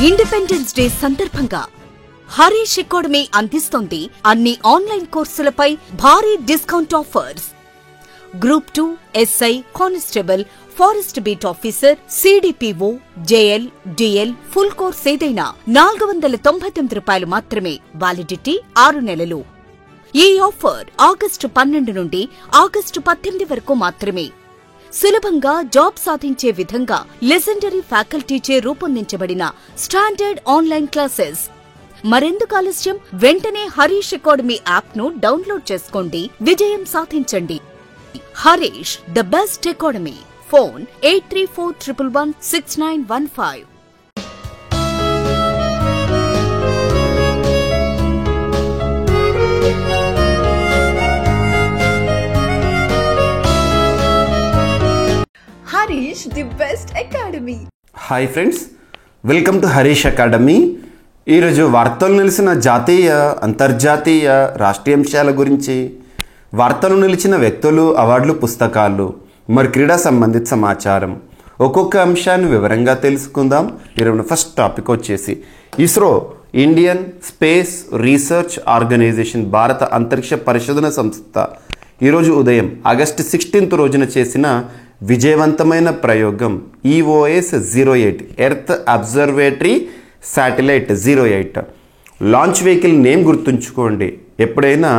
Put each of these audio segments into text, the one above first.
Independence day సందర్భంగా Harish academy అందిస్తోంది అన్ని ఆన్లైన్ కోర్సులపై భారీ discount offers. Group 2, SI, constable, forest beat officer, CDPO, JL, DL full course ఏదైనా ₹499 మాత్రమే. వాలిడిటీ 6 నెలలు. ఈ ఆఫర్ ఆగస్టు 12 నుండి ఆగస్టు 18 వరకు మాత్రమే. సులభంగా జాబ్ సాధించే విధంగా లెజెండరీ ఫ్యాకల్టీచే రూపొందించబడిన స్టాండర్డ్ ఆన్లైన్ క్లాసెస్. మరెందుకు ఆలస్యం? వెంటనే హరీష్ అకాడమీ యాప్ ను డౌన్లోడ్ చేసుకోండి, విజయం సాధించండి. Harish the best academy. Phone 8341116915. Harish the best academy. Hi friends, welcome to Harish academy. ఈరోజు వార్తలు నిలిచిన జాతీయ, అంతర్జాతీయ, రాష్ట్రీయ అంశాల గురించి, వార్తలు నిలిచిన వ్యక్తులు, అవార్డులు, పుస్తకాలు, మరి క్రీడా సంబంధిత సమాచారం, ఒక్కొక్క అంశాన్ని వివరంగా తెలుసుకుందాం. ఈరోజు ఫస్ట్ టాపిక్ వచ్చేసి ISRO, Indian Space Research Organisation, భారత అంతరిక్ష పరిశోధన సంస్థ ఈరోజు ఉదయం ఆగస్టు 16 రోజున చేసిన విజయవంతమైన ప్రయోగం EOS 08 earth observatory satellite 08 launch vehicle name గుర్తుంచుకోండి. ఎప్పుడైనా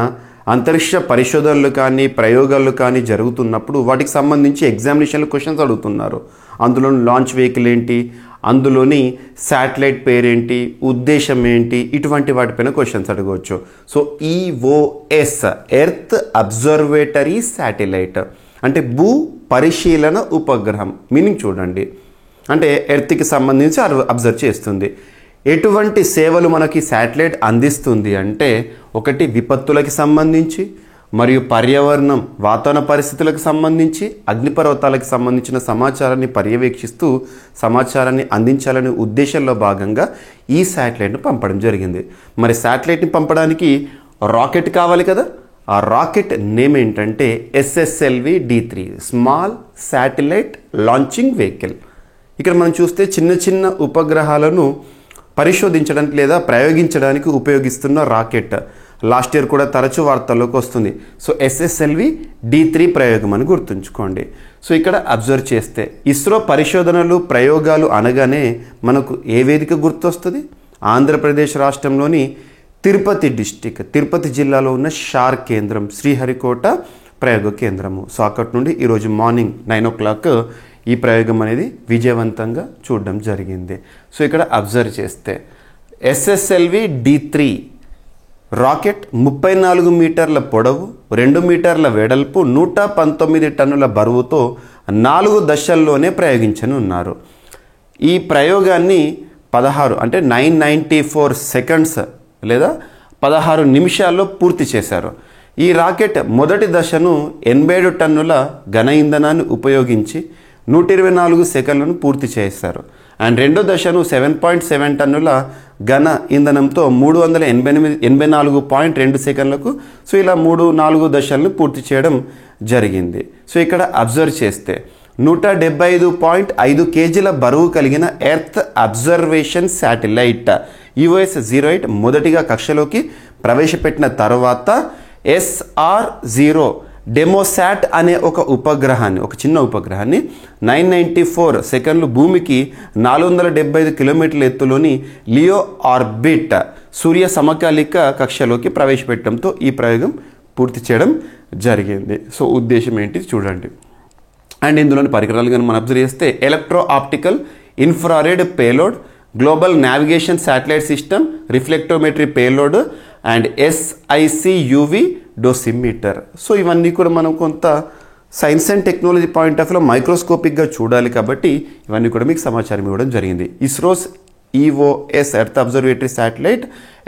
అంతరిక్ష పరిశోధనలు కానీ ప్రయోగాలు కానీ జరుగుతున్నప్పుడు వాటికి సంబంధించి ఎగ్జామినేషన్లో క్వశ్చన్స్ అడుగుతున్నారు. అందులో లాంచ్ వెహికల్ ఏంటి, అందులోని శాటిలైట్ పేరేంటి, ఉద్దేశం ఏంటి, ఇటువంటి వాటిపైన క్వశ్చన్స్ అడగవచ్చు. So EOS earth observatory satellite అంటే భూ పరిశీలన ఉపగ్రహం. మీనింగ్ చూడండి, అంటే ఎర్త్కి సంబంధించి అబ్జర్వ్ చేస్తుంది. ఎటువంటి సేవలు మనకి శాటిలైట్ అందిస్తుంది అంటే, ఒకటి విపత్తులకి సంబంధించి, మరియు పర్యావరణం వాతావరణ పరిస్థితులకు సంబంధించి, అగ్నిపర్వతాలకు సంబంధించిన సమాచారాన్ని పర్యవేక్షిస్తూ సమాచారాన్ని అందించాలనే ఉద్దేశంలో భాగంగా ఈ శాటిలైట్ను పంపడం జరిగింది. మరి శాటిలైట్ని పంపడానికి రాకెట్ కావాలి కదా. ఆ రాకెట్ నేమ్ ఏంటంటే SSLV-D3 small satellite launching vehicle. ఇక్కడ మనం చూస్తే చిన్న చిన్న ఉపగ్రహాలను పరిశోధించడానికి లేదా ప్రయోగించడానికి ఉపయోగిస్తున్న రాకెట్. లాస్ట్ ఇయర్ కూడా తరచూ వార్తల్లోకి వస్తుంది. సో SSLV-D3 ప్రయోగం అని గుర్తుంచుకోండి. సో ఇక్కడ అబ్జర్వ్ చేస్తే ఇస్రో పరిశోధనలు ప్రయోగాలు అనగానే మనకు ఏ వేదిక గుర్తొస్తుంది? ఆంధ్రప్రదేశ్ రాష్ట్రంలోని తిరుపతి డిస్టిక్, తిరుపతి జిల్లాలో ఉన్న షార్ కేంద్రం, శ్రీహరికోట ప్రయోగ కేంద్రము. సో అక్కడి నుండి ఈరోజు మార్నింగ్ 9 o'clock ఈ ప్రయోగం అనేది విజయవంతంగా చూడడం జరిగింది. సో ఇక్కడ అబ్జర్వ్ చేస్తే SSLV-D3 రాకెట్ 34 మీటర్ల పొడవు, 2 మీటర్ల వెడల్పు, 119 టన్నుల బరువుతో 4 దశల్లోనే ప్రయోగించనున్నారు. ఈ ప్రయోగాన్ని 16 అంటే 994 seconds లేదా 16 నిమిషాల్లో పూర్తి చేశారు. ఈ రాకెట్ మొదటి దశను 87 టన్నుల ఘన ఇంధనాన్ని ఉపయోగించి 124 సెకండ్లను పూర్తి చేశారు. అండ్ రెండో దశను 7.7 టన్నుల ఘన ఇంధనంతో 384.2 సెకండ్లకు, సో ఇలా 3-4 దశలను పూర్తి చేయడం జరిగింది. సో ఇక్కడ అబ్జర్వ్ చేస్తే 175.5 kgల బరువు కలిగిన ఎర్త్ అబ్జర్వేషన్ శాటిలైట్ EOS 08 మొదటిగా కక్షలోకి ప్రవేశపెట్టిన తర్వాత SR0 డెమోసాట్ అనే ఒక ఉపగ్రహాన్ని, ఒక చిన్న ఉపగ్రహాన్ని 994 సెకండ్లు భూమికి 475 కిలోమీటర్ల ఎత్తులోని లియో ఆర్బిట్ సూర్య సమకాలిక కక్షలోకి ప్రవేశపెట్టడంతో ఈ ప్రయోగం పూర్తి చేయడం జరిగింది. సో ఉద్దేశం ఏంటి చూడండి. అండ్ ఇందులోని పరికరాలు కానీ మనం అబ్జర్వ్ చేస్తే electro optical infrared payload, global navigation satellite system, reflectometry payload and SIC-UV dosimeter. So ఇవన్నీ కూడా మనం కొంత science and technology point of వ్యూలో మైక్రోస్కోపిక్గా చూడాలి కాబట్టి ఇవన్నీ కూడా మీకు సమాచారం ఇవ్వడం జరిగింది. ISRO's EOS earth observatory satellite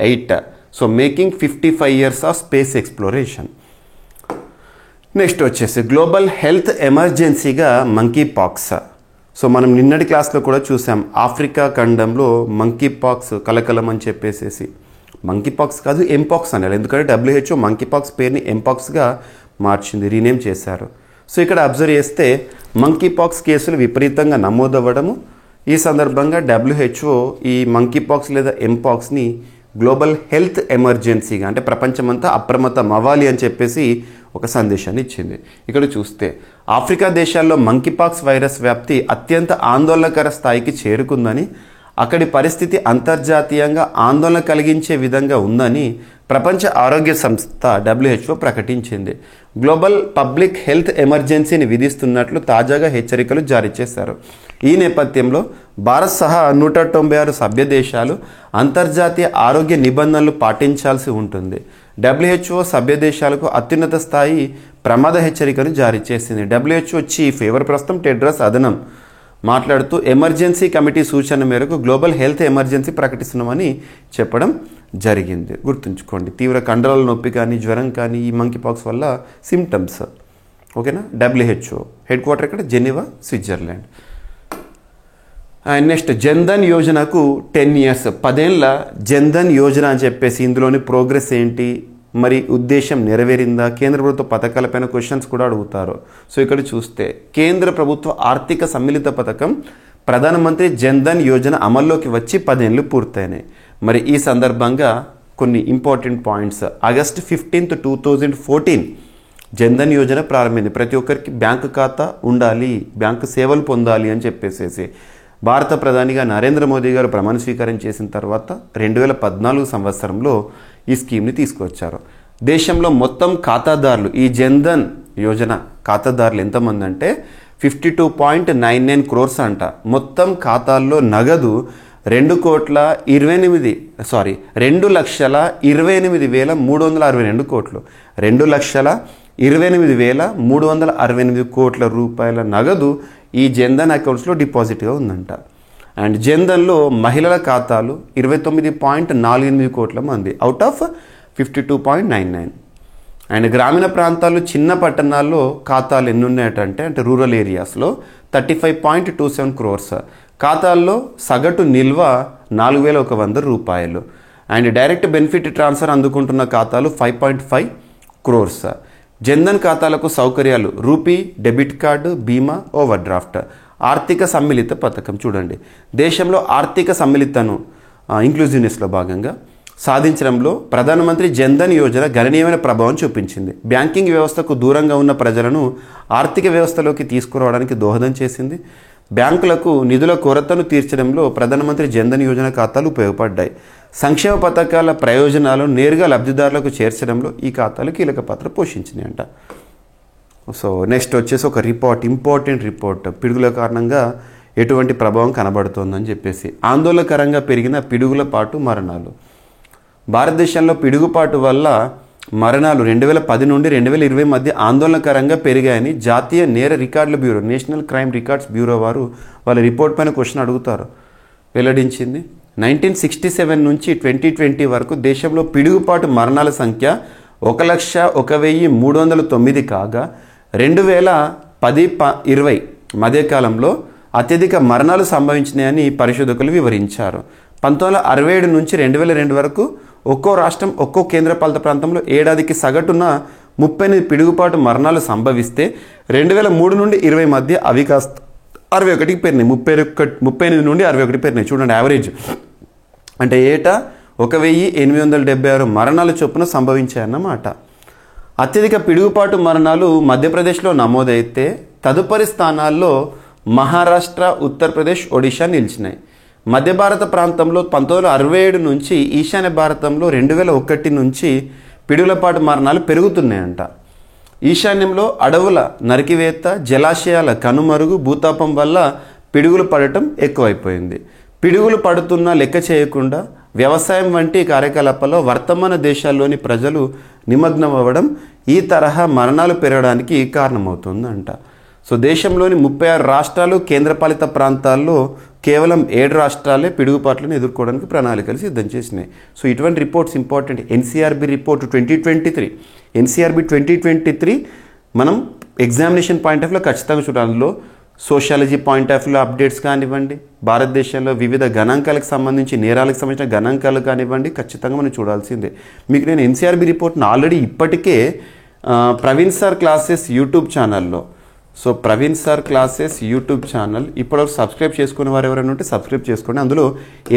8 so making 55 years of space exploration. Next వచ్చేసి గ్లోబల్ హెల్త్ ఎమర్జెన్సీగా మంకీ పాక్స్. సో మనం నిన్నటి క్లాస్లో కూడా చూసాం, ఆఫ్రికా ఖండంలో మంకీ పాక్స్ కలకలం అని చెప్పేసేసి, మంకీ పాక్స్ కాదు ఎంపాక్స్ అనాలి, ఎందుకంటే WHO మంకీ పాక్స్ పేరుని ఎంపాక్స్గా మార్చింది, రీనేమ్ చేశారు. సో ఇక్కడ అబ్జర్వ్ చేస్తే మంకీ పాక్స్ కేసులు విపరీతంగా నమోదవ్వడము, ఈ సందర్భంగా WHO ఈ మంకీ పాక్స్ లేదా ఎంపాక్స్ని గ్లోబల్ హెల్త్ ఎమర్జెన్సీగా, అంటే ప్రపంచమంతా అప్రమత్తం అవ్వాలి అని చెప్పేసి ఒక సందేశాన్ని ఇచ్చింది. ఇక్కడ చూస్తే ఆఫ్రికా దేశాల్లో మంకీపాక్స్ వైరస్ వ్యాప్తి అత్యంత ఆందోళనకర స్థాయికి చేరుకుందని, అక్కడి పరిస్థితి అంతర్జాతీయంగా ఆందోళన కలిగించే విధంగా ఉందని ప్రపంచ ఆరోగ్య సంస్థ WHO ప్రకటించింది. గ్లోబల్ పబ్లిక్ హెల్త్ ఎమర్జెన్సీని విధిస్తున్నట్లు తాజాగా హెచ్చరికలు జారీ చేశారు. ఈ నేపథ్యంలో భారత్ సహా 196 సభ్య దేశాలు అంతర్జాతీయ ఆరోగ్య నిబంధనలు పాటించాల్సి ఉంటుంది. WHO సభ్య దేశాలకు అత్యున్నత స్థాయి ప్రమాద హెచ్చరికను జారీ చేసింది. WHO చీఫ్ ఎవరు ప్రస్తుతం టెడ్రస్ అదనం మాట్లాడుతూ ఎమర్జెన్సీ కమిటీ సూచన మేరకు గ్లోబల్ హెల్త్ ఎమర్జెన్సీ ప్రకటిస్తున్నామని చెప్పడం జరిగింది. గుర్తుంచుకోండి, తీవ్ర కండరాల నొప్పి కానీ జ్వరం కానీ ఈ మంకీపాక్స్ వల్ల సిమ్టమ్స్. ఓకేనా. WHO హెడ్ క్వార్టర్ ఇక్కడ Geneva, Switzerland. And next Jan Dhan యోజనకు 10 years 10 ఏళ్ల జన్ధన్ యోజన అని చెప్పేసి ఇందులోని ప్రోగ్రెస్ ఏంటి, మరి ఉద్దేశం నెరవేరిందా, కేంద్ర ప్రభుత్వ పథకాలపైన క్వశ్చన్స్ కూడా అడుగుతారు. సో ఇక్కడ చూస్తే కేంద్ర ప్రభుత్వ ఆర్థిక సమ్మిళిత పథకం ప్రధానమంత్రి జన్ధన్ యోజన అమల్లోకి వచ్చి 10 ఏళ్ళు పూర్తయినాయి. మరి ఈ సందర్భంగా కొన్ని important points. August 15, 2014 Jan Dhan Yojana ప్రారంభమైంది. ప్రతి ఒక్కరికి బ్యాంకు ఖాతా ఉండాలి, బ్యాంకు సేవలు పొందాలి అని చెప్పేసి భారత ప్రధానిగా నరేంద్ర మోదీ గారు ప్రమాణ స్వీకారం చేసిన తర్వాత 2014 సంవత్సరంలో ఈ స్కీమ్ని తీసుకొచ్చారు. దేశంలో మొత్తం ఖాతాదారులు, ఈ జన్ధన్ యోజన ఖాతాదారులు ఎంతమంది అంటే 52.99 crores అంట. మొత్తం ఖాతాల్లో నగదు 2,28,362 కోట్లు, 2,28,362 కోట్ల రూపాయల నగదు ఈ జన్ధన్ అకౌంట్స్లో డిపాజిట్గా ఉందంట. అండ్ జన్ధన్లో మహిళల ఖాతాలు 29.48 కోట్ల మంది అవుట్ ఆఫ్ 52.99. అండ్ గ్రామీణ ప్రాంతాల్లో చిన్న పట్టణాల్లో ఖాతాలు ఎన్ని ఉన్నాయటంటే రూరల్ ఏరియాస్లో 35.27 crores. ఖాతాల్లో సగటు నిల్వ 4,100 రూపాయలు. అండ్ డైరెక్ట్ బెనిఫిట్ ట్రాన్స్ఫర్ అందుకుంటున్న ఖాతాలు 5.5 crores. జన్ధన్ ఖాతాలకు సౌకర్యాలు రూపీ, డెబిట్ కార్డు, బీమా, ఓవర్ డ్రాఫ్ట్. ఆర్థిక సమ్మిళిత పథకం చూడండి, దేశంలో ఆర్థిక సమ్మిళితను ఇంక్లూజివ్నెస్లో భాగంగా సాధించడంలో ప్రధానమంత్రి జన్ధన్ యోజన గణనీయమైన ప్రభావం చూపించింది. బ్యాంకింగ్ వ్యవస్థకు దూరంగా ఉన్న ప్రజలను ఆర్థిక వ్యవస్థలోకి తీసుకురావడానికి దోహదం చేసింది. బ్యాంకులకు నిధుల కొరతను తీర్చడంలో ప్రధానమంత్రి జన్ధన్ యోజన ఖాతాలు ఉపయోగపడ్డాయి. సంక్షేమ పథకాల ప్రయోజనాలను నేరుగా లబ్ధిదారులకు చేర్చడంలో ఈ ఖాతాలు కీలక పాత్ర పోషించినాయి అంట. సో నెక్స్ట్ వచ్చేసి ఒక ఇంపార్టెంట్ రిపోర్ట్, పిడుగుల కారణంగా ఎటువంటి ప్రభావం కనబడుతోందని చెప్పేసి. ఆందోళనకరంగా పెరిగిన పిడుగుల పాటు మరణాలు. భారతదేశంలో పిడుగుపాటు వల్ల మరణాలు 2010 నుండి 2020 మధ్య ఆందోళనకరంగా పెరిగాయని జాతీయ నేర రికార్డుల bureau, national crime records bureau వారు వాళ్ళ రిపోర్ట్ పైన క్వశ్చన్ అడుగుతారు వెల్లడించింది. 1967 నుంచి 2020 వరకు దేశంలో పిడుగుపాటు మరణాల సంఖ్య 1,01,309 కాగా 2010-20 మధ్యకాలంలో అత్యధిక మరణాలు సంభవించినాయని పరిశోధకులు వివరించారు. 1967 నుంచి 2002 వరకు ఒక్కో రాష్ట్రం, ఒక్కో కేంద్రపాలిత ప్రాంతంలో ఏడాదికి సగటున 38 పిడుగుపాటు మరణాలు సంభవిస్తే 2003 నుండి 20 మధ్య అవి కాస్త 61కి పెరిగినాయి. 38 నుండి 61 పెరిగినాయి. చూడండి, యావరేజ్ అంటే ఏటా 1,876 మరణాల చొప్పున సంభవించాయన్నమాట. అత్యధిక పిడుగుపాటు మరణాలు మధ్యప్రదేశ్లో నమోదైతే తదుపరి స్థానాల్లో మహారాష్ట్ర, ఉత్తరప్రదేశ్, ఒడిషా నిలిచినాయి. మధ్య భారత ప్రాంతంలో 1967 నుంచి ఈశాన్య భారతంలో 2001 నుంచి పిడుగులపాటు మరణాలు పెరుగుతున్నాయంట. ఈశాన్యంలో అడవుల నరికివేత, జలాశయాల కనుమరుగు, భూతాపం వల్ల పిడుగులు పడటం ఎక్కువైపోయింది. పిడుగులు పడుతున్నా లెక్క చేయకుండా వ్యవసాయం వంటి కార్యకలాపాల్లో వర్తమాన దేశాల్లోని ప్రజలు నిమగ్నం అవ్వడం ఈ తరహా మరణాలు పెరగడానికి కారణమవుతుందంట. సో దేశంలోని 36 రాష్ట్రాలు, కేంద్రపాలిత ప్రాంతాల్లో కేవలం 7 రాష్ట్రాలే పిడుగుపాట్లను ఎదుర్కోవడానికి ప్రణాళికలు సిద్ధం చేసినాయి. సో ఇటువంటి reports important. NCRB report 2023, NCRB 2023 మనం ఎగ్జామినేషన్ పాయింట్ ఆఫ్ వ్యూలో ఖచ్చితంగా చూడాలి. అందులో సోషాలజీ పాయింట్ ఆఫ్ వ్యూలో అప్డేట్స్ కానివ్వండి, భారతదేశంలో వివిధ గణాంకాలకు సంబంధించి, నేరాలకు సంబంధించిన గణాంకాలు కానివ్వండి, ఖచ్చితంగా మనం చూడాల్సిందే. మీకు నేను ఎన్సీఆర్బీ రిపోర్ట్ను ఆల్రెడీ ఇప్పటికే ప్రవీణ్ సార్ క్లాసెస్ యూట్యూబ్ ఛానల్లో so Praveen sir classes YouTube channel ఇప్పటివరకు సబ్స్క్రైబ్ చేసుకునే వారు ఎవరైనా ఉంటే సబ్స్క్రైబ్ చేసుకోండి. అందులో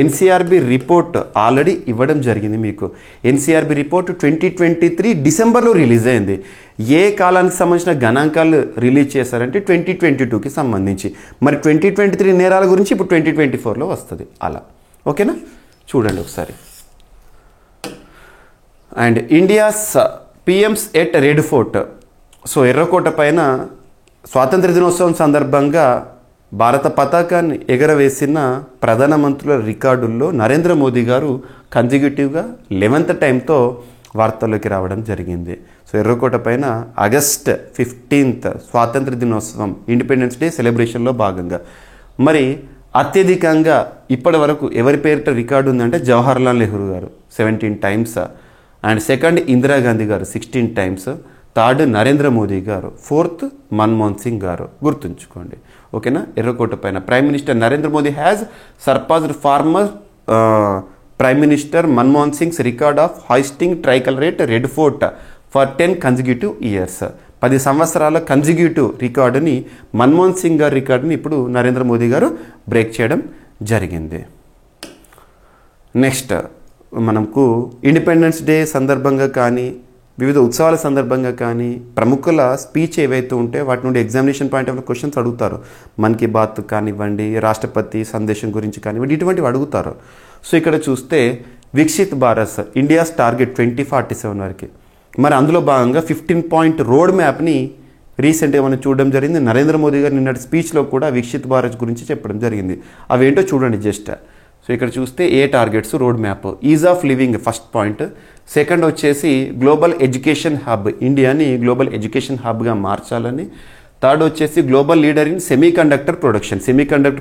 ఎన్సీఆర్బీ రిపోర్ట్ ఆల్రెడీ ఇవ్వడం జరిగింది మీకు. ఎన్సీఆర్బీ రిపోర్ట్ 2023 డిసెంబర్లో రిలీజ్ అయింది. ఏ కాలానికి సంబంధించిన గణాంకాలు రిలీజ్ చేశారంటే 2022కి సంబంధించి. మరి 2023 నేరాల గురించి ఇప్పుడు 2024లో వస్తుంది అలా. ఓకేనా, చూడండి ఒకసారి. And India's PMs at red fort. So ఎర్రకోట పైన స్వాతంత్ర దినోత్సవం సందర్భంగా భారత పతాకాన్ని ఎగరవేసిన ప్రధానమంత్రుల రికార్డుల్లో నరేంద్ర మోదీ గారు కన్జిక్యూటివ్గా 11th టైంతో వార్తల్లోకి రావడం జరిగింది. సో ఎర్రకోట పైన ఆగస్ట్ 15th స్వాతంత్ర దినోత్సవం ఇండిపెండెన్స్ డే సెలబ్రేషన్లో భాగంగా మరి అత్యధికంగా ఇప్పటి వరకు ఎవరి పేరిట రికార్డు ఉందంటే జవహర్లాల్ నెహ్రూ గారు 17 టైమ్స్, అండ్ సెకండ్ ఇందిరాగాంధీ గారు 16 టైమ్స్, థర్డ్ నరేంద్ర మోదీ గారు, ఫోర్త్ మన్మోహన్ సింగ్ గారు. గుర్తుంచుకోండి. ఓకేనా. ఎర్రకోట పైన prime minister Narendra Modi has surpassed former prime minister Manmohan Singh's record of hoisting tricolour at Red Fort for 10 consecutive years. 10 సంవత్సరాల కన్సిక్యూటివ్ రికార్డుని మన్మోహన్ సింగ్ గారి రికార్డుని ఇప్పుడు నరేంద్ర మోదీ గారు బ్రేక్ చేయడం జరిగింది. నెక్స్ట్ మనకు ఇండిపెండెన్స్ డే సందర్భంగా కానీ వివిధ ఉత్సవాల సందర్భంగా కానీ ప్రముఖుల స్పీచ్ ఏవైతే ఉంటే వాటి నుండి ఎగ్జామినేషన్ పాయింట్ ఆఫ్ క్వశ్చన్స్ అడుగుతారు. మన్ కీ బాత్ కానివ్వండి, రాష్ట్రపతి సందేశం గురించి కానివ్వండి, ఇటువంటివి అడుగుతారు. సో ఇక్కడ చూస్తే వికసిత్ భారత్ ఇండియాస్ టార్గెట్ 2047 వరకు. మరి అందులో భాగంగా 15 పాయింట్ రోడ్ మ్యాప్ని రీసెంట్గా మనం చూడడం జరిగింది. నరేంద్ర మోదీ గారు నిన్నటి స్పీచ్లో కూడా వికసిత్ భారత్ గురించి చెప్పడం జరిగింది. అవేంటో చూడండి జస్ట్. సో ఇక్కడ చూస్తే ఏ targets road map, ease of living first point, second వచ్చేసి గ్లోబల్ ఎడ్యుకేషన్ హబ్, ఇండియాని గ్లోబల్ ఎడ్యుకేషన్ హబ్గా మార్చాలని, థర్డ్ వచ్చేసి గ్లోబల్ లీడర్ ఇన్ సెమీకండక్టర్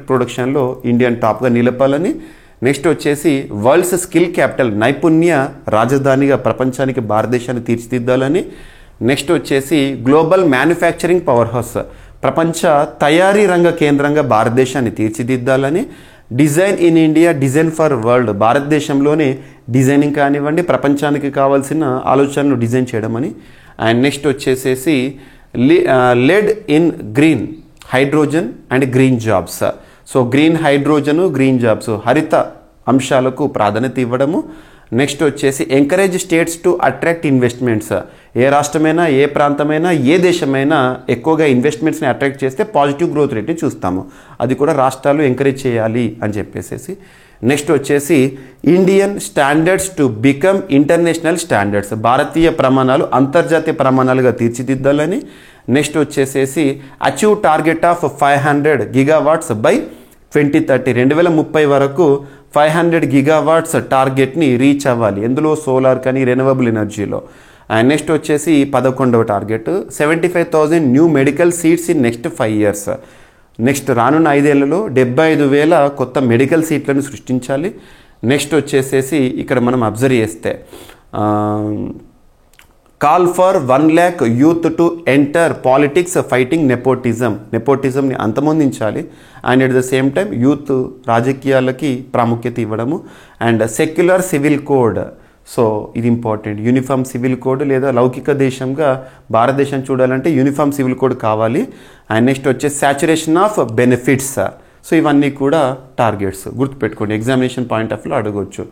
ప్రొడక్షన్లో ఇండియన్ టాప్గా నిలపాలని, నెక్స్ట్ వచ్చేసి వరల్డ్స్ స్కిల్ క్యాపిటల్, నైపుణ్య రాజధానిగా ప్రపంచానికి భారతదేశాన్ని తీర్చిదిద్దాలని, నెక్స్ట్ వచ్చేసి గ్లోబల్ మ్యానుఫ్యాక్చరింగ్ పవర్ హౌస్, ప్రపంచ తయారీ రంగ కేంద్రంగా భారతదేశాన్ని తీర్చిదిద్దాలని, design in India design for world, భారతదేశంలోనే డిజైనింగ్ కానివ్వండి ప్రపంచానికి కావాల్సిన ఆలోచనలు డిజైన్ చేయడం అని, అండ్ నెక్స్ట్ వచ్చేసేసి led in green hydrogen and green jobs. So green hydrogen green jobs హరిత అంశాలకు ప్రాధాన్యత ఇవ్వడము. నెక్స్ట్ వచ్చేసి encourage states to attract investments, ఏ రాష్ట్రమైనా ఏ ప్రాంతమైనా ఏ దేశమైనా ఎక్కువగా ఇన్వెస్ట్మెంట్స్ని అట్రాక్ట్ చేస్తే పాజిటివ్ గ్రోత్ రేట్ని చూస్తాము, అది కూడా రాష్ట్రాలు ఎంకరేజ్ చేయాలి అని చెప్పేసి. నెక్స్ట్ వచ్చేసి Indian standards to become international standards, భారతీయ ప్రమాణాలు అంతర్జాతీయ ప్రమాణాలుగా తీర్చిదిద్దాలని. నెక్స్ట్ వచ్చేసేసి achieve target of 500 GW by 2030, 2030 వరకు 500 GW టార్గెట్ని రీచ్ అవ్వాలి. ఎందులో సోలార్ కానీ రెన్యూవబుల్ ఎనర్జీలో. అండ్ నెక్స్ట్ వచ్చేసి 11వ target 75,000 new medical seats in next 5 years. Next రానున్న 5 ఏళ్లలో 75,000 కొత్త మెడికల్ సీట్లను సృష్టించాలి. నెక్స్ట్ వచ్చేసేసి ఇక్కడ మనం అబ్జర్వ్ చేస్తే call for 1 lakh youth to enter politics fighting నెపోటిజంని అంతమొందించాలి. And at the same time youth రాజకీయాలకి ప్రాముఖ్యత ఇవ్వడము. And secular civil code, so ఇది ఇంపార్టెంట్. యూనిఫామ్ సివిల్ కోడ్ లేదా లౌకిక దేశంగా భారతదేశం చూడాలంటే యూనిఫామ్ సివిల్ కోడ్ కావాలి. అండ్ నెక్స్ట్ వచ్చే సాచురేషన్ ఆఫ్ బెనిఫిట్స్. సో ఇవన్నీ కూడా టార్గెట్స్ గుర్తుపెట్టుకోండి, ఎగ్జామినేషన్ పాయింట్ ఆఫ్ వ్యూలో అడగవచ్చు.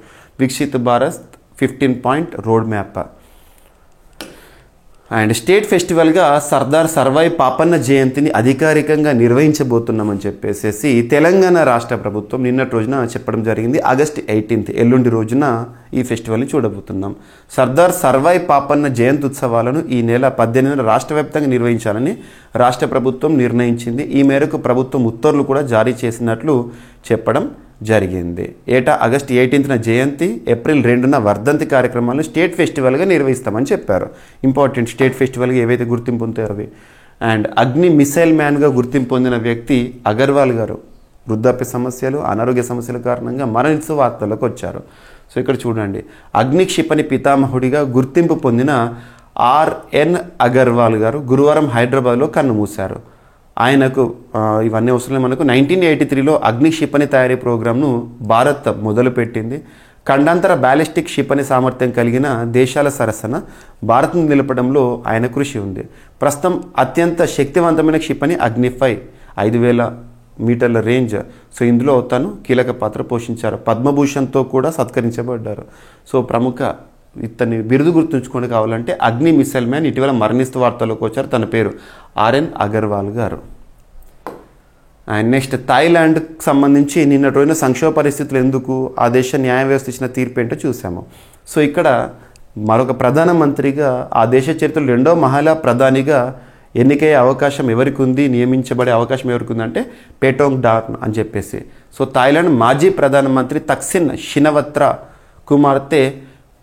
Viksit Bharat 15 point road map. And state ఫెస్టివల్గా సర్దార్ సర్వాయి పాపన్న జయంతిని అధికారికంగా నిర్వహించబోతున్నామని చెప్పేసి తెలంగాణ రాష్ట్ర ప్రభుత్వం నిన్నటి రోజున చెప్పడం జరిగింది. ఆగస్ట్ 18 ఎల్లుండి రోజున ఈ ఫెస్టివల్ని చూడబోతున్నాం. సర్దార్ సర్వాయి పాపన్న జయంతి ఉత్సవాలను ఈ నెల 18న రాష్ట్ర వ్యాప్తంగా నిర్వహించాలని రాష్ట్ర ప్రభుత్వం నిర్ణయించింది. ఈ మేరకు ప్రభుత్వం ఉత్తర్వులు కూడా జారీ చేసినట్లు చెప్పడం జరిగింది. ఏటా ఆగస్ట్ 18న జయంతి, ఏప్రిల్ 2న వర్ధంతి కార్యక్రమాలను స్టేట్ ఫెస్టివల్గా నిర్వహిస్తామని చెప్పారు. ఇంపార్టెంట్ స్టేట్ ఫెస్టివల్గా ఏవైతే గుర్తింపు ఉంటాయో అవి. అండ్ అగ్ని మిసైల్ మ్యాన్గా గుర్తింపు పొందిన వ్యక్తి అగర్వాల్ గారు వృద్ధాప్య సమస్యలు అనారోగ్య సమస్యల కారణంగా మరణించే వార్తలకు వచ్చారు. సో ఇక్కడ చూడండి, అగ్ని క్షిపణి పితామహుడిగా గుర్తింపు పొందిన ఆర్ఎన్ అగర్వాల్ గారు గురువారం హైదరాబాద్లో కన్నుమూశారు. ఆయనకు ఇవన్నీ అవసరం మనకు 1983లో అగ్ని క్షిపణి తయారీ ప్రోగ్రామ్ను భారత్ మొదలుపెట్టింది. ఖండాంతర బ్యాలిస్టిక్ క్షిపణి సామర్థ్యం కలిగిన దేశాల సరసన భారత్ను నిలపడంలో ఆయన కృషి ఉంది. ప్రస్తుతం అత్యంత శక్తివంతమైన క్షిపణి అగ్ని-5 5,000 మీటర్ల రేంజ్. సో ఇందులో తను కీలక పాత్ర పోషించారు. పద్మభూషణ్తో కూడా సత్కరించబడ్డారు. సో ప్రముఖ ఇతని బిరుదు గుర్తుంచుకొని కావాలంటే అగ్ని మిసైల్ మ్యాన్. ఇటీవల మరణిస్తూ వార్తల్లోకి వచ్చారు. తన పేరు ఆర్ఎన్ అగర్వాల్ గారు. అండ్ నెక్స్ట్ థాయిలాండ్కి సంబంధించి నిన్నటి రోజున సంక్షోభ పరిస్థితులు ఎందుకు, ఆ దేశ న్యాయ వ్యవస్థ ఇచ్చిన తీర్పు ఏంటో చూసాము. సో ఇక్కడ మరొక ప్రధానమంత్రిగా ఆ దేశ చరిత్రలో రెండో మహిళా ప్రధానిగా ఎన్నికయ్యే అవకాశం ఎవరికి ఉంది, నియమించబడే అవకాశం ఎవరికి ఉందంటే పేటోంగ్ డార్న్ అని చెప్పేసి. సో థాయిలాండ్ మాజీ ప్రధానమంత్రి తక్సిన్ షినవత్రా కుమార్తె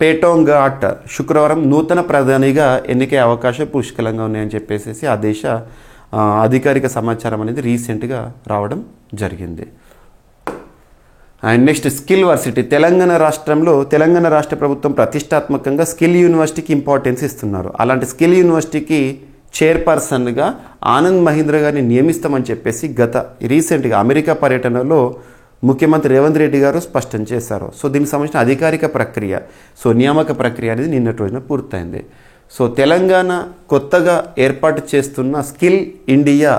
పేటోంగాట్ శుక్రవారం నూతన ప్రధానిగా ఎన్నికయ్యే అవకాశం పుష్కలంగా ఉన్నాయని చెప్పేసి ఆ దేశ అధికారిక సమాచారం అనేది రీసెంట్గా రావడం జరిగింది. And next skill varsity. Telangana రాష్ట్ర ప్రభుత్వం ప్రతిష్టాత్మకంగా స్కిల్ యూనివర్సిటీకి ఇంపార్టెన్స్ ఇస్తున్నారు. అలాంటి స్కిల్ యూనివర్సిటీకి చైర్పర్సన్గా ఆనంద్ మహీంద్ర గారిని నియమిస్తామని చెప్పేసి రీసెంట్గా అమెరికా పర్యటనలో ముఖ్యమంత్రి రేవంత్ రెడ్డి గారు స్పష్టం చేశారు. సో దీనికి సంబంధించిన అధికారిక ప్రక్రియ, సో నియామక ప్రక్రియ అనేది నిన్నటి రోజున పూర్తయింది. సో తెలంగాణ కొత్తగా ఏర్పాటు చేస్తున్న skill India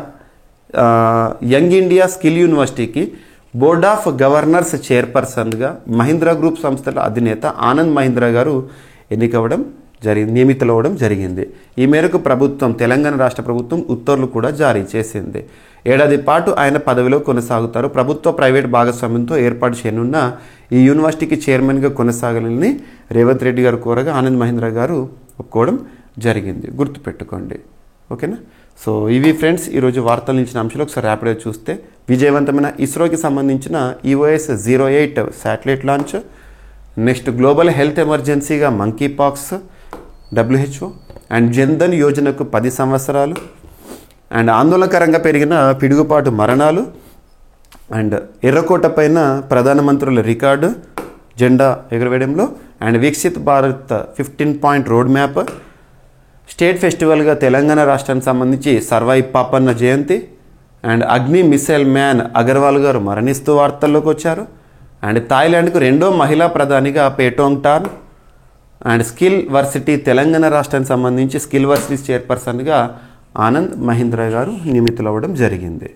young India skill యూనివర్సిటీకి బోర్డ్ ఆఫ్ గవర్నర్స్ చైర్పర్సన్గా మహీంద్రా గ్రూప్ సంస్థల అధినేత ఆనంద్ మహీంద్ర గారు నియమితులవడం జరిగింది. ఈ మేరకు తెలంగాణ రాష్ట్ర ప్రభుత్వం ఉత్తర్వులు కూడా జారీ చేసింది. ఏడాది పాటు ఆయన పదవిలో కొనసాగుతారు. ప్రభుత్వ ప్రైవేట్ భాగస్వామ్యంతో ఏర్పాటు చేయనున్న ఈ యూనివర్సిటీకి చైర్మన్గా కొనసాగాలని రేవంత్ రెడ్డి గారు కోరగా ఆనంద్ మహీంద్ర గారు ఒప్పుకోవడం జరిగింది. గుర్తుపెట్టుకోండి. ఓకేనా. సో ఇవి ఫ్రెండ్స్ ఈరోజు వార్తలు ఇచ్చిన అంశాలు ఒకసారి ర్యాపిడ్గా చూస్తే విజయవంతమైన ఇస్రోకి సంబంధించిన EOS-08 satellite launch, next global health ఎమర్జెన్సీగా monkeypox WHO, and Jan Dhan యోజనకు 10 సంవత్సరాలు, అండ్ ఆందోళనకరంగా పెరిగిన పిడుగుపాటు మరణాలు, అండ్ ఎర్రకోట పైన ప్రధానమంత్రుల రికార్డు జెండా ఎగురవేయడంలో, and Viksit Bharat 15 point road map, state ఫెస్టివల్గా తెలంగాణ రాష్ట్రానికి సంబంధించి Sarvai Papanna Jayanti, and Agni missile man Agarwal గారు మరణిస్తూ వార్తల్లోకి వచ్చారు, అండ్ థాయిలాండ్కు రెండో మహిళా ప్రధానిగా Paetongtarn, and skill varsity Telangana రాష్ట్రానికి సంబంధించి స్కిల్ వర్సిటీ చైర్పర్సన్గా ఆనంద్ మహీంద్ర గారు నియమితులవ్వడం జరిగింది.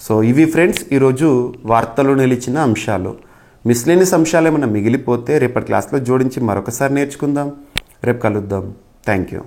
సో ఇవి ఫ్రెండ్స్ ఈరోజు వార్తలు నిలిచిన అంశాలు. మిస్లేనియస్ అంశాలు ఏమైనా మిగిలిపోతే రేపటి క్లాస్లో జోడించి మరొకసారి నేర్చుకుందాం. రేపు కలుద్దాం. Thank you.